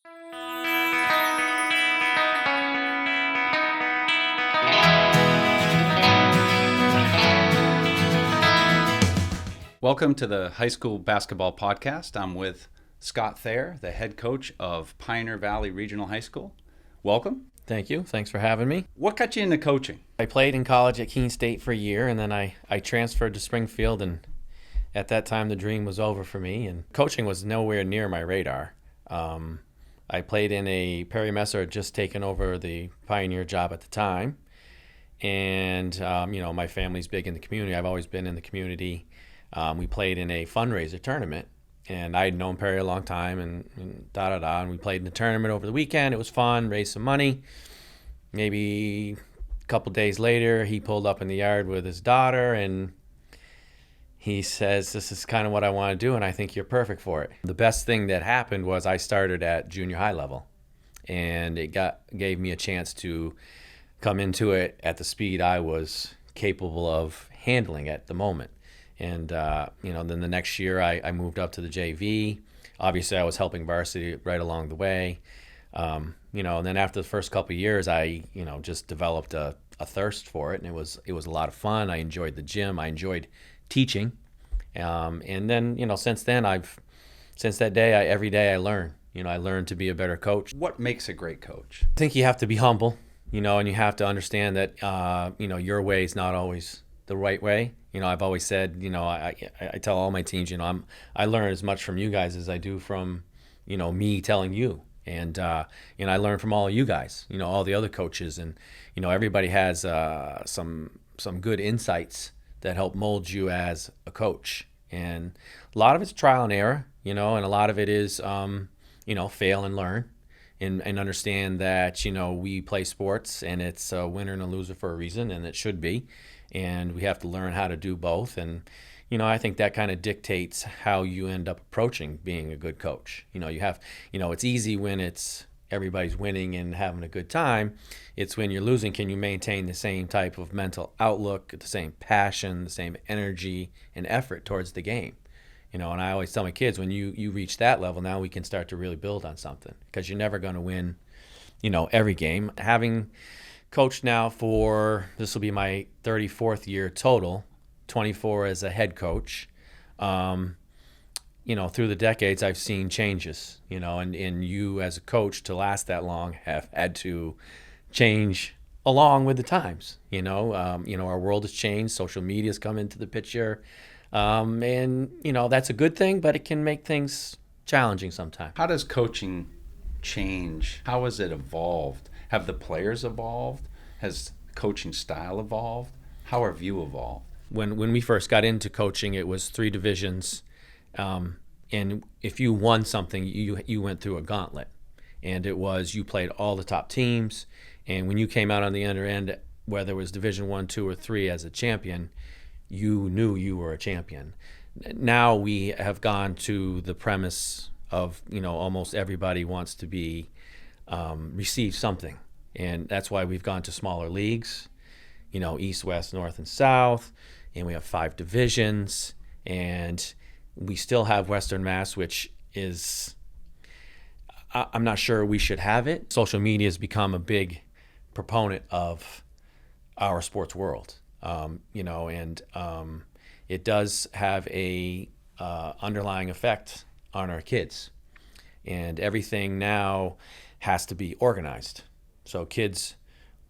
Welcome to the High School Basketball Podcast. I'm with Scott Thayer, the head coach of Pioneer Valley Regional High School. Welcome. Thank you. Thanks for having me. What got you into coaching? I played in college at Keene State for a year, and then I transferred to Springfield, and at that time the dream was over for me, and coaching was nowhere near my radar. I played in Perry Messer had just taken over the Pioneer job at the time, and my family's big in the community. I've always been in the community. We played in a fundraiser tournament, and I had known Perry a long time, and and we played in the tournament over the weekend. It was fun, raised some money. Maybe a couple days later, he pulled up in the yard with his daughter, and he says, "This is kind of what I want to do, and I think you're perfect for it." The best thing that happened was I started at junior high level, and it gave me a chance to come into it at the speed I was capable of handling at the moment. And, then the next year I moved up to the JV. Obviously, I was helping varsity right along the way. And then after the first couple of years, I, just developed a thirst for it. And it was a lot of fun. I enjoyed the gym. I enjoyed teaching. And then, since that day, every day I learn. I learn to be a better coach. What makes a great coach? I think you have to be humble, and you have to understand that, your way is not always the right way. I've always said, I tell all my teams, I learn as much from you guys as I do from, me telling you. And, I learn from all of you guys, all the other coaches. And, everybody has some good insights that help mold you as a coach. And a lot of it's trial and error, and a lot of it is, fail and learn. And understand that, we play sports and it's a winner and a loser for a reason, and it should be. And we have to learn how to do both. And, I think that kind of dictates how you end up approaching being a good coach. It's easy when it's everybody's winning and having a good time. It's when you're losing, can you maintain the same type of mental outlook, the same passion, the same energy and effort towards the game? And I always tell my kids, when you reach that level, now we can start to really build on something, because you're never going to win, every game. Having coached now this will be my 34th year total, 24 as a head coach. Through the decades, I've seen changes, and you as a coach to last that long have had to change along with the times. Our world has changed. Social media's come into the picture. That's a good thing, but it can make things challenging sometimes. How does coaching change? How has it evolved? Have the players evolved? Has coaching style evolved? How have you evolved? When we first got into coaching, it was 3 divisions. And if you won something, you went through a gauntlet. And it was, you played all the top teams. And when you came out on the other end, whether it was Division 1, 2, or 3 as a champion, you knew you were a champion. Now we have gone to the premise of, almost everybody wants to be receive something. And that's why we've gone to smaller leagues, East, West, North, and South. And we have 5 divisions. And we still have Western Mass, which is, I'm not sure we should have it. Social media has become a big proponent of our sports world. It does have a underlying effect on our kids, and everything now has to be organized. So kids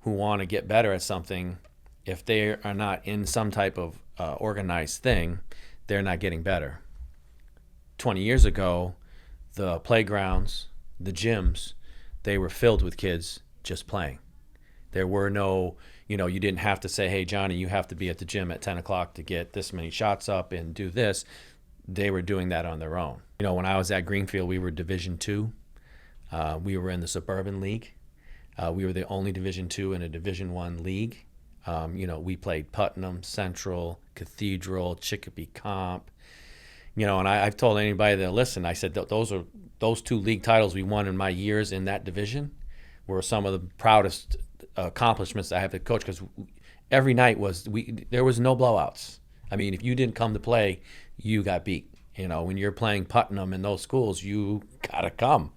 who want to get better at something, if they are not in some type of organized thing, they're not getting better. 20 years ago, the playgrounds, the gyms, they were filled with kids just playing. There were no, you didn't have to say, "Hey, Johnny, you have to be at the gym at 10 o'clock to get this many shots up and do this." They were doing that on their own. When I was at Greenfield, we were Division II. We were in the Suburban League. We were the only Division II in a Division I league. We played Putnam, Central, Cathedral, Chicopee Comp. And I've told anybody that listen, I said those 2 league titles we won in my years in that division were some of the proudest accomplishments I have as a coach, because every night there was no blowouts. I mean, if you didn't come to play, you got beat. When you're playing Putnam in those schools, you gotta come.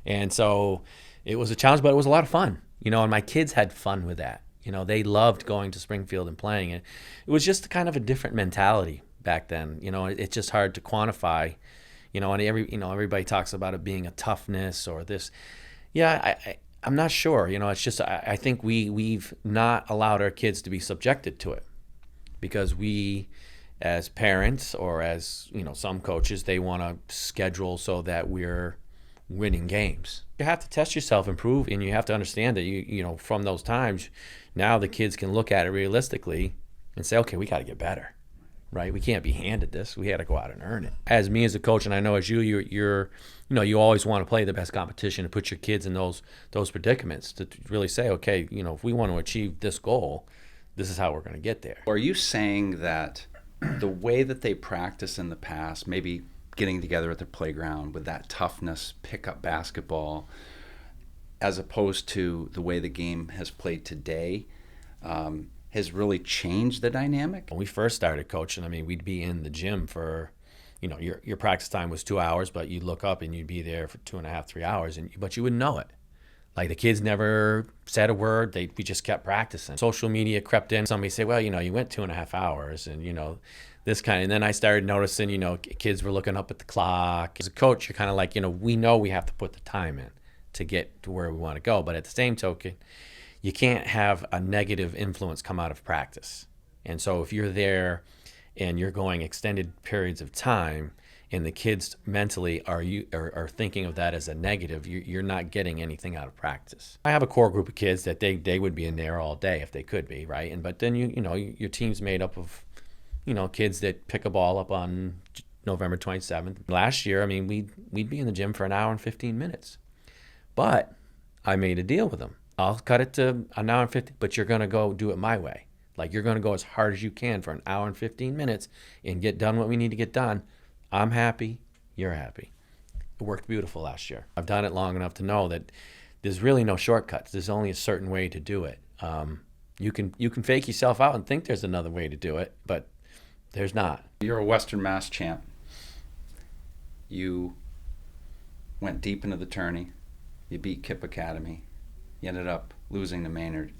And so it was a challenge, but it was a lot of fun, and my kids had fun with that. They loved going to Springfield and playing it. It was just kind of a different mentality back then. It's just hard to quantify, and everybody talks about it being a toughness or this. Yeah, I'm not sure. It's just I think we've not allowed our kids to be subjected to it because we, as parents or as some coaches, they want to schedule so that we're winning games. You have to test yourself, improve, and you have to understand that you from those times, now the kids can look at it realistically and say, okay, we got to get better, right? We can't be handed this. We had to go out and earn it. As me as a coach, and I know as you're you always want to play the best competition and put your kids in those predicaments to really say, okay, if we want to achieve this goal, this is how we're going to get there. Are you saying that the way that they practice in the past, maybe getting together at the playground with that toughness, pickup basketball, as opposed to the way the game has played today, has really changed the dynamic? When we first started coaching, we'd be in the gym for, your practice time was 2 hours, but you'd look up and you'd be there for 2.5, 3 hours, but you wouldn't know it. Like the kids never said a word. We just kept practicing. Social media crept in. Somebody say, well, you went 2.5 hours and, this kind of, and then I started noticing, kids were looking up at the clock. As a coach, you're kind of like, we know we have to put the time in to get to where we want to go. But at the same token, you can't have a negative influence come out of practice. And so if you're there and you're going extended periods of time and the kids mentally are thinking of that as a negative, you're not getting anything out of practice. I have a core group of kids that they would be in there all day if they could be, right? But then your team's made up of kids that pick a ball up on November 27th. Last year, we'd be in the gym for an hour and 15 minutes. But I made a deal with them. I'll cut it to an hour and 15, but you're going to go do it my way. Like you're going to go as hard as you can for an hour and 15 minutes and get done what we need to get done. I'm happy. You're happy. It worked beautiful last year. I've done it long enough to know that there's really no shortcuts. There's only a certain way to do it. You can fake yourself out and think there's another way to do it, but there's not. You're a Western Mass champ. You went deep into the tourney. You beat Kip Academy. You ended up losing to Maynard.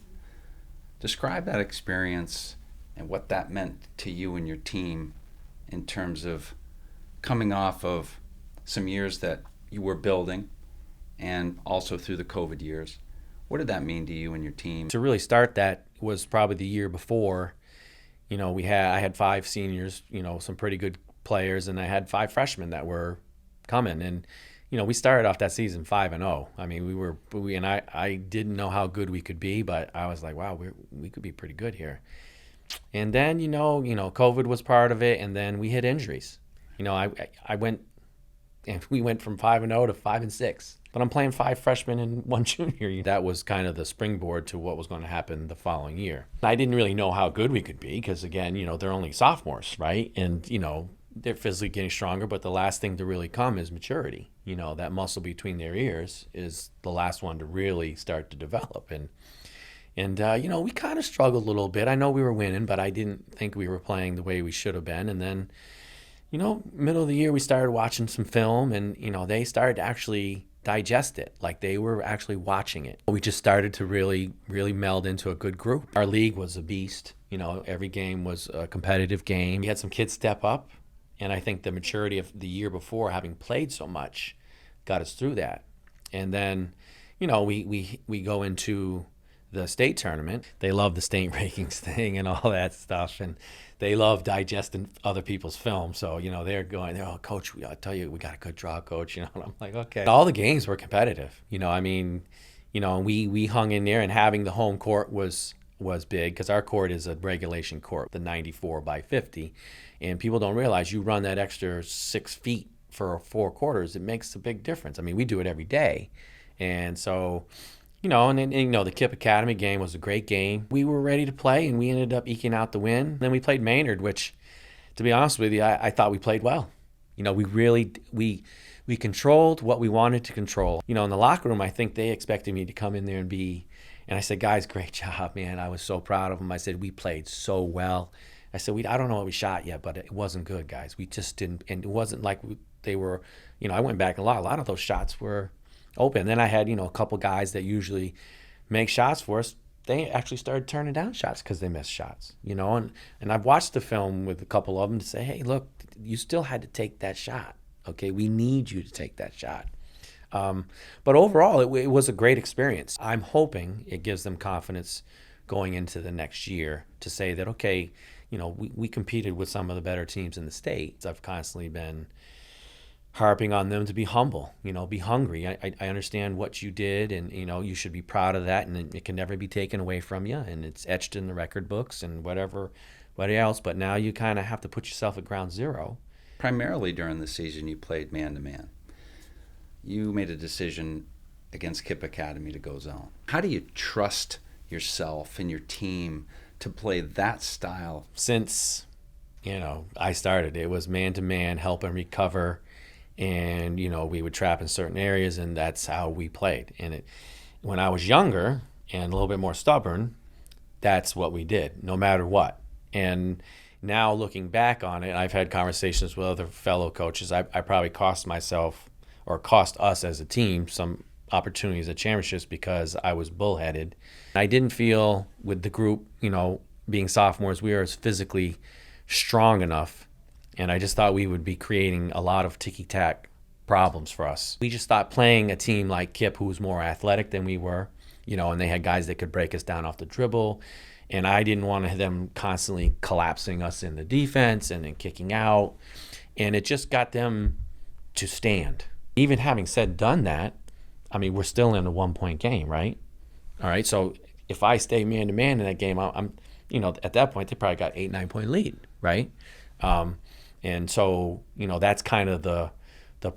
Describe that experience and what that meant to you and your team in terms of coming off of some years that you were building and also through the COVID years. What did that mean to you and your team? To really start that was probably the year before. I had 5 seniors, some pretty good players, and I had 5 freshmen that were coming. And, we started off that season 5-0. I didn't know how good we could be, but I was like, wow, we could be pretty good here. And then, COVID was part of it, and then we hit injuries. I went, and we went from 5-0 to 5-6. But I'm playing 5 freshmen and 1 junior. That was kind of the springboard to what was going to happen the following year. I didn't really know how good we could be because, again, they're only sophomores, right? And, they're physically getting stronger, but the last thing to really come is maturity. That muscle between their ears is the last one to really start to develop. And we kind of struggled a little bit. I know we were winning, but I didn't think we were playing the way we should have been. And then, middle of the year, we started watching some film, and, they started to actually digest it, like they were actually watching it. We just started to really, really meld into a good group. Our league was a beast. Every game was a competitive game. We had some kids step up, and I think the maturity of the year before, having played so much, got us through that. And then, we go into the state tournament. They love the state rankings thing and all that stuff, and they love digesting other people's film. So, they're going, oh, coach, I tell you, we got a good draw, coach. And I'm like, okay. All the games were competitive. We hung in there, and having the home court was big because our court is a regulation court, the 94 by 50. And people don't realize you run that extra 6 feet for 4 quarters. It makes a big difference. We do it every day. And so, the Kip Academy game was a great game. We were ready to play, and we ended up eking out the win. Then we played Maynard, which, to be honest with you, I thought we played well. We controlled what we wanted to control. In the locker room, I think they expected me to come in there and I said, guys, great job, man. I was so proud of them. I said, we played so well. I said, I don't know what we shot yet, but it wasn't good, guys. We just didn't, and it wasn't like they were, I went back a lot of those shots were open. Then I had, a couple guys that usually make shots for us. They actually started turning down shots because they missed shots, and I've watched the film with a couple of them to say, hey, look, you still had to take that shot. Okay, we need you to take that shot. But overall, it was a great experience. I'm hoping it gives them confidence going into the next year to say that, okay, we competed with some of the better teams in the state. I've constantly been harping on them to be humble, be hungry. I understand what you did, and, you should be proud of that, and it can never be taken away from you, and it's etched in the record books and whatever else. But now you kind of have to put yourself at ground zero. Primarily during the season, you played man-to-man. You made a decision against Kip Academy to go zone. How do you trust yourself and your team to play that style? Since, I started, it was man-to-man, help and recover, and, we would trap in certain areas, and that's how we played. And when I was younger and a little bit more stubborn, that's what we did, no matter what. And now looking back on it, I've had conversations with other fellow coaches. I probably cost myself, or cost us as a team, some opportunities at championships because I was bullheaded. I didn't feel with the group, being sophomores, we were physically strong enough, and I just thought we would be creating a lot of ticky-tack problems for us. We just thought playing a team like Kip, who was more athletic than we were, and they had guys that could break us down off the dribble, and I didn't want them constantly collapsing us in the defense and then kicking out, and it just got them to stand. Even having done that, we're still in a 1-point game, right? All right, so if I stay man-to-man in that game, I'm at that point, they probably got 8-9 point lead, right? And so, that's kind of the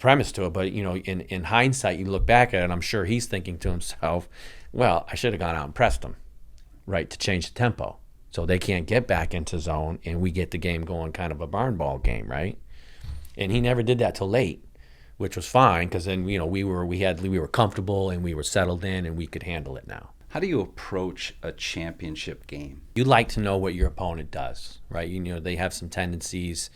premise to it. But, in hindsight, you look back at it, and I'm sure he's thinking to himself, well, I should have gone out and pressed them, right, to change the tempo. So they can't get back into zone, and we get the game going kind of a barn ball game, right? And he never did that till late, which was fine, because then we were comfortable and we were settled in and we could handle it now. How do you approach a championship game? You like to know what your opponent does, right? They have some tendencies.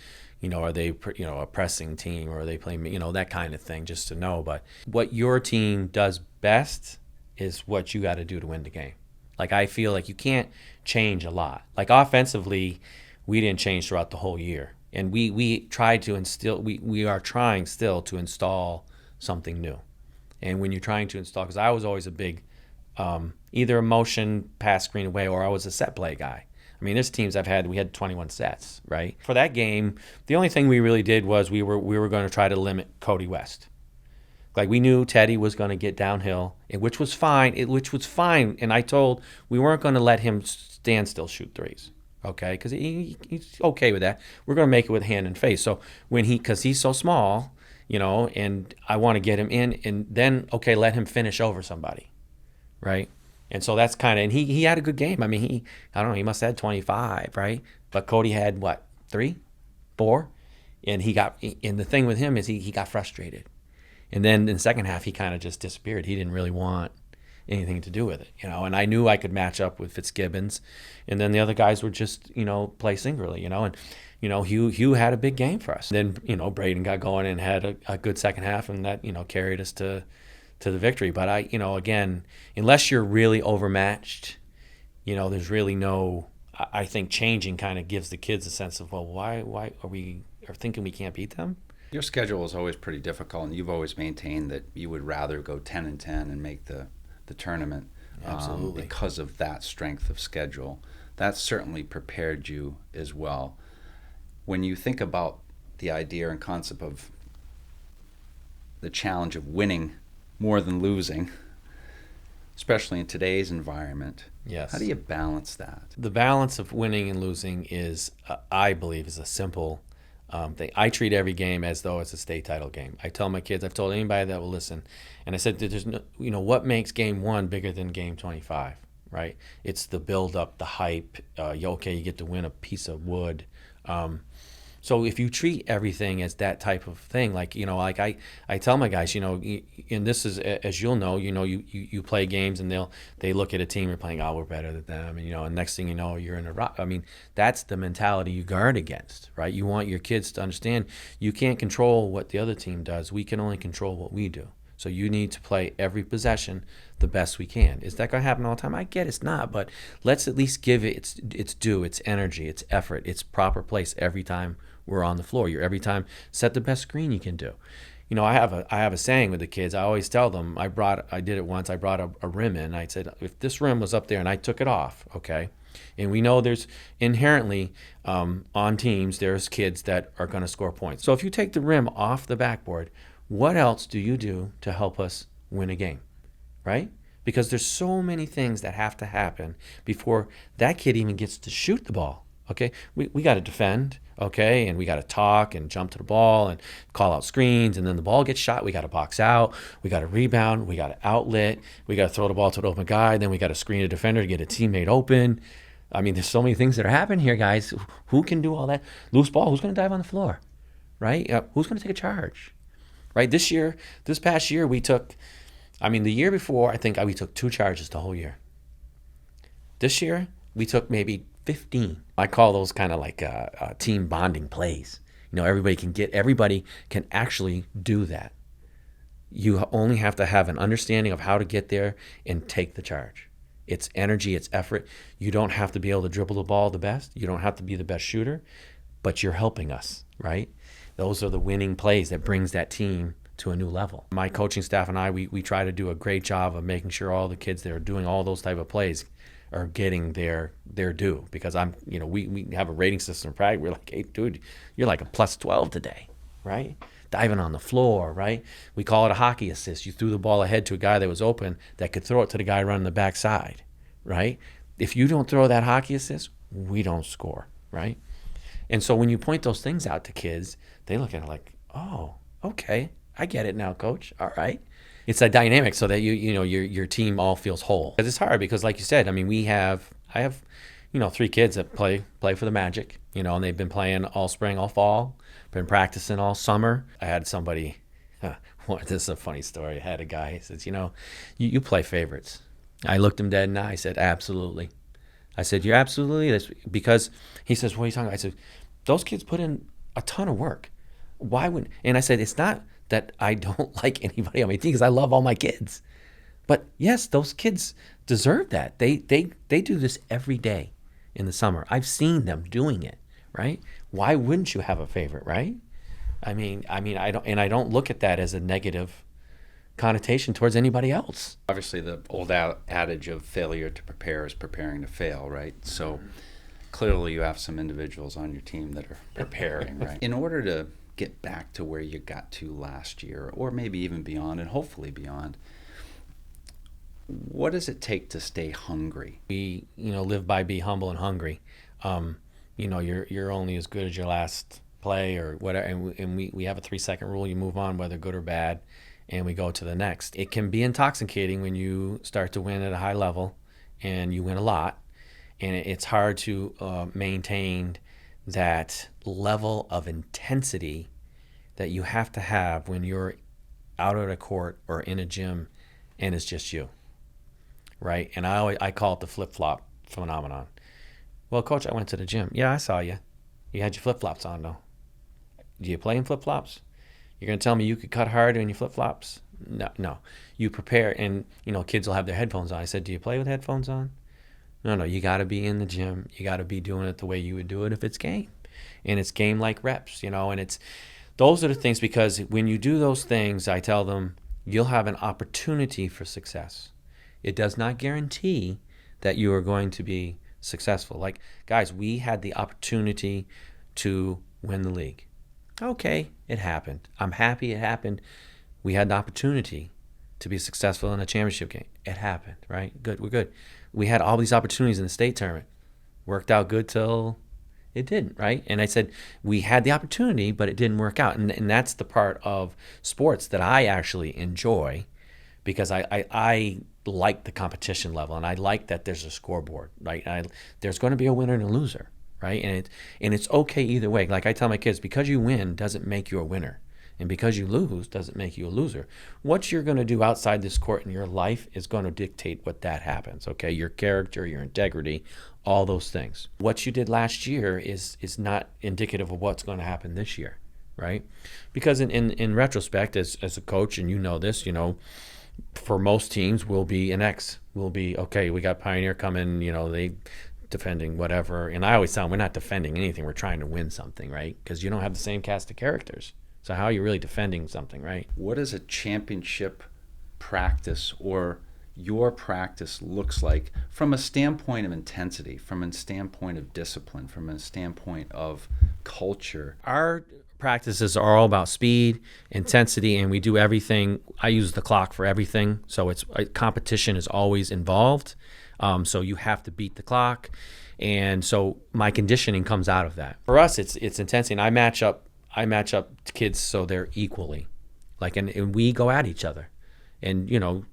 Are they a pressing team, or are they playing that kind of thing, just to know. But what your team does best is what you got to do to win the game. Like, I feel like you can't change a lot. Like, offensively, we didn't change throughout the whole year. And we tried to instill, we are trying still to install something new. And when you're trying to install, because I was always a big, either a motion pass screen away, or I was a set play guy. There's teams we had 21 sets, right? For that game, the only thing we really did was we were going to try to limit Cody West. Like, we knew Teddy was going to get downhill, which was fine. And I told we weren't going to let him stand still shoot threes. Okay, because he's okay with that. We're going to make it with hand and face. So because he's so small, and I want to get him in, and then, okay, let him finish over somebody, right? And so that's kind of, and he had a good game. I don't know, he must have had 25, right? But Cody had, what, 3, 4? And the thing with him is he got frustrated. And then in the second half, he kind of just disappeared. He didn't really want anything to do with it, and I knew I could match up with Fitzgibbons, and then the other guys would just, play singularly, and, Hugh had a big game for us. Then, Braden got going and had a good second half, and that, carried us to the victory. But again, unless you're really overmatched, there's really no, I think changing kind of gives the kids a sense of, well, why are we thinking we can't beat them? Your schedule is always pretty difficult, and you've always maintained that you would rather go 10-10 and make the tournament, Absolutely. Because of that strength of schedule. That certainly prepared you as well. When you think about the idea and concept of the challenge of winning more than losing, especially in today's environment, Yes. How do you balance that? The balance of winning and losing is, I believe, is a simple thing. I treat every game as though it's a state title game. I tell my kids, I've told anybody that will listen, and I said, there's no, what makes game 1 bigger than game 25, right? It's the build up, the hype. You get to win a piece of wood. So if you treat everything as that type of thing, like, I tell my guys, and this is, as you'll know, you play games and they look at a team, you're playing, oh, we're better than them. And next thing you know, you're in a rock. That's the mentality you guard against, right? You want your kids to understand you can't control what the other team does. We can only control what we do. So you need to play every possession the best we can. Is that going to happen all the time? I get it's not, but let's at least give it its due, its energy, its effort, its proper place every time we're on the floor. You're every time set the best screen you can do. You know, I have a saying with the kids. I always tell them, I did it once. I brought a rim in. I said, if this rim was up there and I took it off, okay, and we know there's inherently on teams, there's kids that are going to score points. So if you take the rim off the backboard, what else do you do to help us win a game, right? Because there's so many things that have to happen before that kid even gets to shoot the ball, okay? We got to defend, okay, and we got to talk and jump to the ball and call out screens, and then the ball gets shot, we got to box out, we got to rebound, we got to outlet, we got to throw the ball to the open guy, then we got to screen a defender to get a teammate open. I mean, there's so many things that are happening here, guys. Who can do all that? Loose ball, who's going to dive on the floor, right? Who's going to take a charge, right? This past year, the year before, I think we took 2 charges the whole year. This year, we took maybe 15. I call those kind of like team bonding plays. You know, everybody can actually do that. You only have to have an understanding of how to get there and take the charge. It's energy, it's effort. You don't have to be able to dribble the ball the best. You don't have to be the best shooter, but you're helping us, right? Those are the winning plays that brings that team to a new level. My coaching staff and I, we try to do a great job of making sure all the kids that are doing all those type of plays are getting their due, because we have a rating system, right? We're like, hey, dude, you're like a plus 12 today, right? Diving on the floor, right? We call it a hockey assist. You threw the ball ahead to a guy that was open that could throw it to the guy running the backside, right? If you don't throw that hockey assist, we don't score, right? And so when you point those things out to kids, they look at it like, oh, okay, I get it now, coach. All right. It's a dynamic so that your team all feels whole. Because it's hard because, like you said, I mean, I have 3 kids that play for the Magic, and they've been playing all spring, all fall, been practicing all summer. I had somebody, this is a funny story. I had a guy, he says, you play favorites. I looked him dead in the eye. I said, absolutely. I said, you're absolutely this, because he says, what are you talking about? I said, those kids put in a ton of work. Why wouldn't? And I said, it's not that I don't like anybody on my team, because I love all my kids. But yes, those kids deserve that. They do this every day in the summer. I've seen them doing it, right? Why wouldn't you have a favorite, right? I don't look at that as a negative connotation towards anybody else. Obviously, the old adage of failure to prepare is preparing to fail, right? So clearly you have some individuals on your team that are preparing, right? In order to get back to where you got to last year, or maybe even beyond, and hopefully beyond, what does it take to stay hungry? We, live by be humble and hungry. You're only as good as your last play or whatever, and we have a 3-second rule. You move on, whether good or bad, and we go to the next. It can be intoxicating when you start to win at a high level and you win a lot, and it's hard to maintain that level of intensity that you have to have when you're out at a court or in a gym and it's just you, right? And I call it the flip-flop phenomenon. Well, coach, I went to the gym. Yeah, I saw you. You had your flip-flops on, though. Do you play in flip-flops? You're going to tell me you could cut hard in your flip-flops? No. You prepare, and, kids will have their headphones on. I said, do you play with headphones on? No, you got to be in the gym. You got to be doing it the way you would do it if it's game. And it's game-like reps, and those are the things, because when you do those things, I tell them, you'll have an opportunity for success. It does not guarantee that you are going to be successful. Like, guys, we had the opportunity to win the league. Okay, it happened. I'm happy it happened. We had the opportunity to be successful in a championship game. It happened, right? Good, we're good. We had all these opportunities in the state tournament. Worked out good till it didn't, right? And I said, we had the opportunity, but it didn't work out. And that's the part of sports that I actually enjoy, because I like the competition level, and I like that there's a scoreboard, right? There's going to be a winner and a loser, right? And it's okay either way. Like I tell my kids, because you win doesn't make you a winner, and because you lose doesn't make you a loser. What you're going to do outside this court in your life is going to dictate what that happens, okay? Your character, your integrity, all those things. What you did last year is not indicative of what's going to happen this year, right? Because in retrospect, as a coach, and you know this, for most teams will be an X. Will be, okay, we got Pioneer coming, they defending whatever. And I always tell them, we're not defending anything. We're trying to win something, right? Because you don't have the same cast of characters. So how are you really defending something, right? What is a championship practice or your practice looks like from a standpoint of intensity, from a standpoint of discipline, from a standpoint of culture? Our practices are all about speed, intensity, and we do everything. I use the clock for everything, so it's competition is always involved. So you have to beat the clock, and so my conditioning comes out of that. For us, it's intensity, and I match up kids so they're equally, and we go at each other, and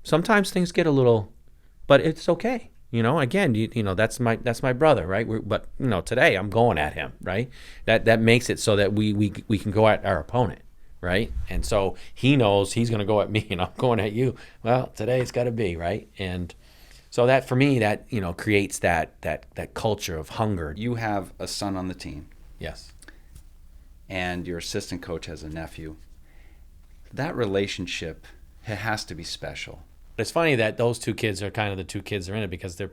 sometimes things get a little, but it's okay. Again, that's my brother, right? But today I'm going at him, right? That makes it so that we can go at our opponent, right? And so he knows he's going to go at me, and I'm going at you. Well, today it's got to be, right? And so that for me, that creates that culture of hunger. You have a son on the team. Yes. And your assistant coach has a nephew. That relationship, it has to be special. It's funny that those two kids are kind of the two kids that are in it, because they're,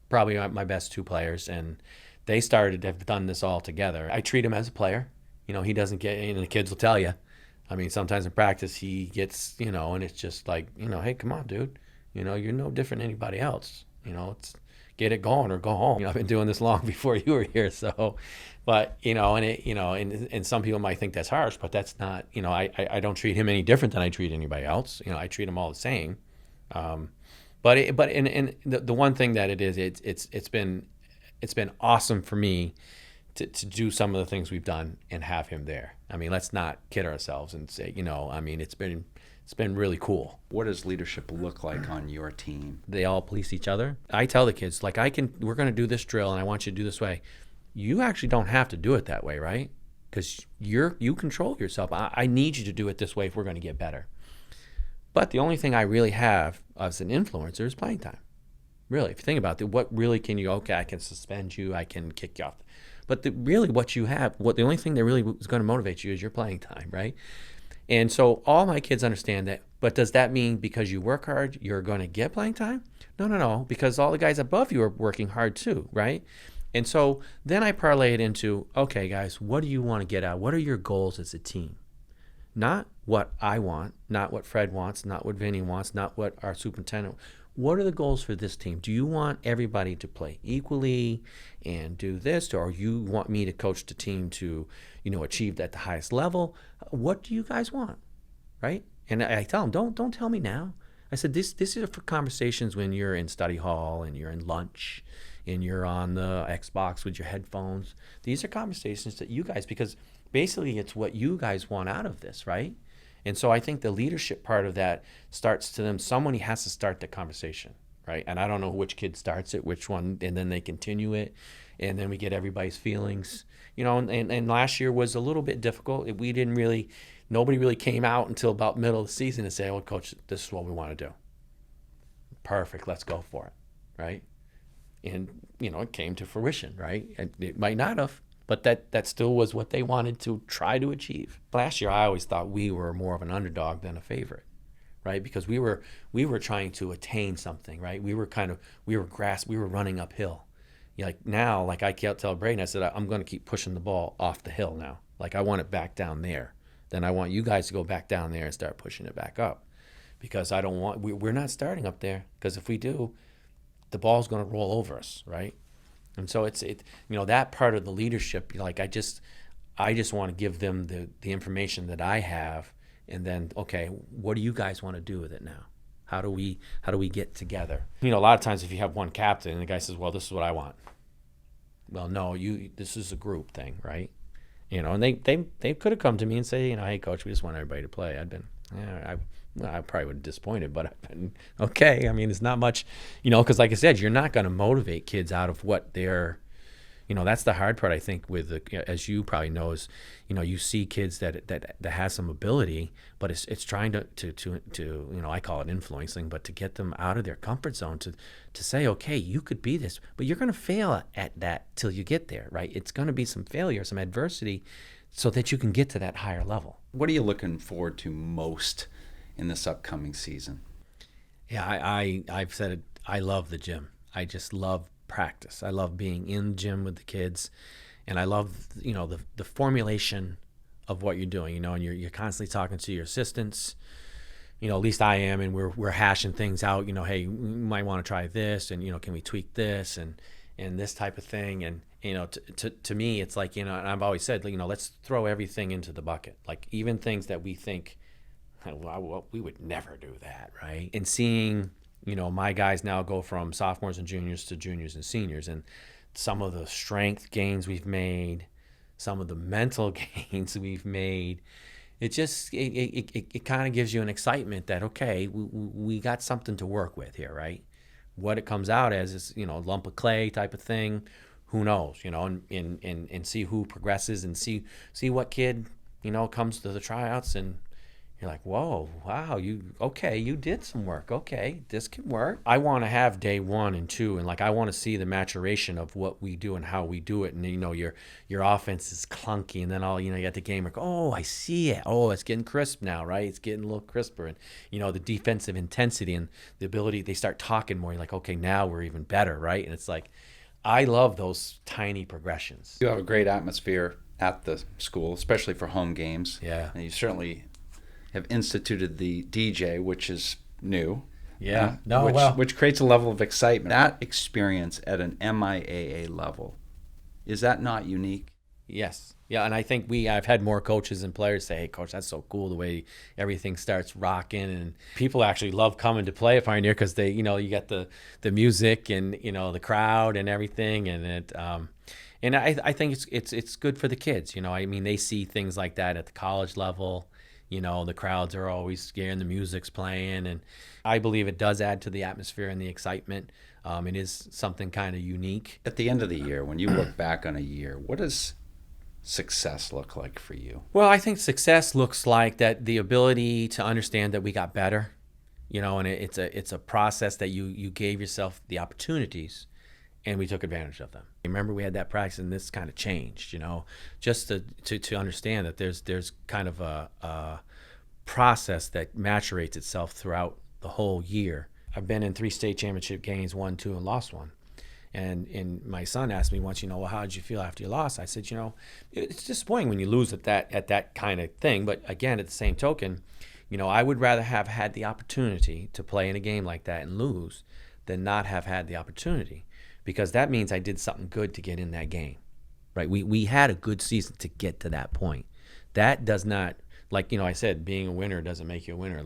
probably my best two players, and they have done this all together. I treat him as a player. He doesn't get, and the kids will tell you. I mean, sometimes in practice he gets, and it's just like, hey, come on, dude. You're no different than anybody else. It's get it going or go home. I've been doing this long before you were here, so. But and some people might think that's harsh, but that's not. I don't treat him any different than I treat anybody else. I treat them all the same. But the one thing that it is, it's been awesome for me to do some of the things we've done and have him there. I mean, let's not kid ourselves and say, it's been really cool. What does leadership look like on your team? They all police each other. I tell the kids, we're going to do this drill, and I want you to do this way. You actually don't have to do it that way, right? Because you control yourself. I need you to do it this way if we're going to get better. But the only thing I really have as an influencer is playing time. Really, if you think about it, what really can you? Okay, I can suspend you, I can kick you off. But what you have, the only thing that really is going to motivate you is your playing time, right? And so all my kids understand that. But does that mean because you work hard, you're going to get playing time? No, because all the guys above you are working hard too, right? And so then I parlay it into, okay, guys, what do you want to get out? What are your goals as a team? Not what I want, not what Fred wants, not what Vinny wants, not what our superintendent. What are the goals for this team? Do you want everybody to play equally and do this, or you want me to coach the team to, achieve at the highest level? What do you guys want, right? And I tell them, don't tell me now. I said, this is for conversations when you're in study hall and you're in lunch and you're on the Xbox with your headphones. These are conversations that you guys, because basically it's what you guys want out of this, right? And so I think the leadership part of that starts to them. Someone has to start the conversation, right? And I don't know which kid starts it, which one, and then they continue it, and then we get everybody's feelings. And last year was a little bit difficult. Nobody really came out until about middle of the season and say, well, coach, this is what we want to do. Perfect, let's go for it, right? And, it came to fruition, right? And it might not have, but that still was what they wanted to try to achieve. Last year, I always thought we were more of an underdog than a favorite, right? Because we were trying to attain something, right? We were running uphill. Now, I can't tell Braden, I said, I'm going to keep pushing the ball off the hill now. I want it back down there. Then I want you guys to go back down there and start pushing it back up. Because we're not starting up there. Because if we do, the ball's going to roll over us, right? And so it's that part of the leadership. I just want to give them the information that I have, and then okay, what do you guys want to do with it now? How do we get together? A lot of times if you have one captain and the guy says, well, this is what I want. Well, no, this is a group thing, right? And they could have come to me and say, hey, coach, we just want everybody to play. I'd been, I probably would have disappointed, but I've been okay. I mean, it's not much, because like I said, you're not going to motivate kids out of what they're, that's the hard part, I think, as you probably know, is, you see kids that has some ability, but it's trying to I call it influencing, but to get them out of their comfort zone to say, okay, you could be this, but you're going to fail at that till you get there, right? It's going to be some failure, some adversity so that you can get to that higher level. What are you looking forward to most in this upcoming season? Yeah, I've said it. I love the gym. I just love practice. I love being in the gym with the kids, and I love the formulation of what you're doing. And you're constantly talking to your assistants. At least I am, and we're hashing things out. Hey, we might want to try this, and can we tweak this and this type of thing. And to me, it's like and I've always said, let's throw everything into the bucket. Like even things that we think, well, we would never do that, right? And seeing my guys now go from sophomores and juniors to juniors and seniors, and some of the strength gains we've made, some of the mental gains we've made. It just it kind of gives you an excitement that okay, we got something to work with here, right? What it comes out as is a lump of clay type of thing. Who knows? And see who progresses and see what kid comes to the tryouts and you're like, whoa, wow, you did some work. Okay, this can work. I want to have day 1 and 2, and I want to see the maturation of what we do and how we do it. And your offense is clunky, and then you got the game like, oh, I see it. Oh, it's getting crisp now, right? It's getting a little crisper, and the defensive intensity and the ability. They start talking more. You're like, okay, now we're even better, right? And it's like, I love those tiny progressions. You have a great atmosphere at the school, especially for home games. Yeah, and you certainly have instituted the DJ, which is new. Yeah. Which creates a level of excitement. That experience at an MIAA level, is that not unique? Yes. Yeah, and I think I've had more coaches and players say, hey, Coach, that's so cool the way everything starts rocking. And people actually love coming to play at Pioneer because they, you get the music and, the crowd and everything. And it, and I think it's good for the kids. They see things like that at the college level. The crowds are always scared, the music's playing, and I believe it does add to the atmosphere and the excitement. It is something kind of unique. At the end of the year, when you look back on a year, what does success look like for you? Well, I think success looks like that the ability to understand that we got better, and it's a process that you gave yourself the opportunities, and we took advantage of them. Remember, we had that practice, and this kind of changed, just to understand that there's kind of a process that maturates itself throughout the whole year. I've been in 3 state championship games, won 2 and lost 1. And my son asked me once, well, how did you feel after you lost? I said, it's disappointing when you lose at that kind of thing. But again, at the same token, I would rather have had the opportunity to play in a game like that and lose than not have had the opportunity. Because that means I did something good to get in that game, right? We had a good season to get to that point. That does not, I said, being a winner doesn't make you a winner.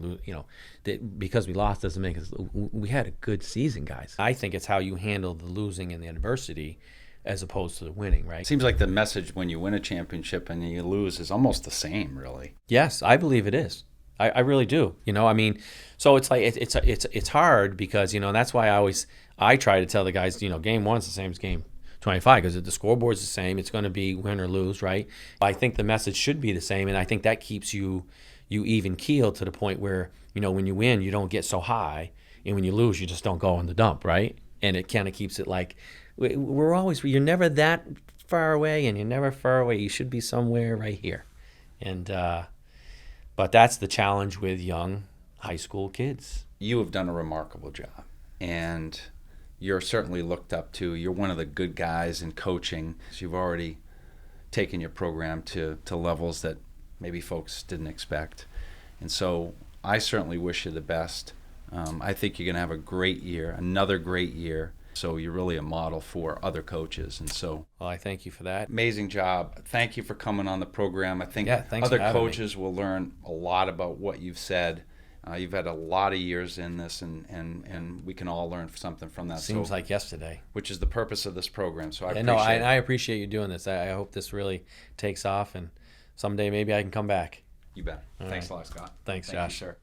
Because we lost doesn't make us. We had a good season, guys. I think it's how you handle the losing and the adversity as opposed to the winning, right? Seems like the message when you win a championship and you lose is almost the same, really. Yes, I believe it is. I really do. So it's like it's hard because that's why I try to tell the guys, game 1's the same as game 25 because the scoreboard's the same. It's going to be win or lose, right? I think the message should be the same, and I think that keeps you even keeled to the point where when you win, you don't get so high, and when you lose, you just don't go in the dump, right? And it kind of keeps it like you're never that far away, and you're never far away. You should be somewhere right here, and but that's the challenge with young high school kids. You have done a remarkable job, and you're certainly looked up to. You're one of the good guys in coaching. You've already taken your program to levels that maybe folks didn't expect. And so I certainly wish you the best. I think you're going to have a great year, another great year. So you're really a model for other coaches. And so, well, I thank you for that. Amazing job. Thank you for coming on the program. I think other coaches will learn a lot about what you've said. You've had a lot of years in this, and we can all learn something from that. Seems like yesterday. Which is the purpose of this program. So I appreciate you doing this. I hope this really takes off, and someday maybe I can come back. You bet. Thanks a lot, Scott. Thanks, Thank Josh. you, sir.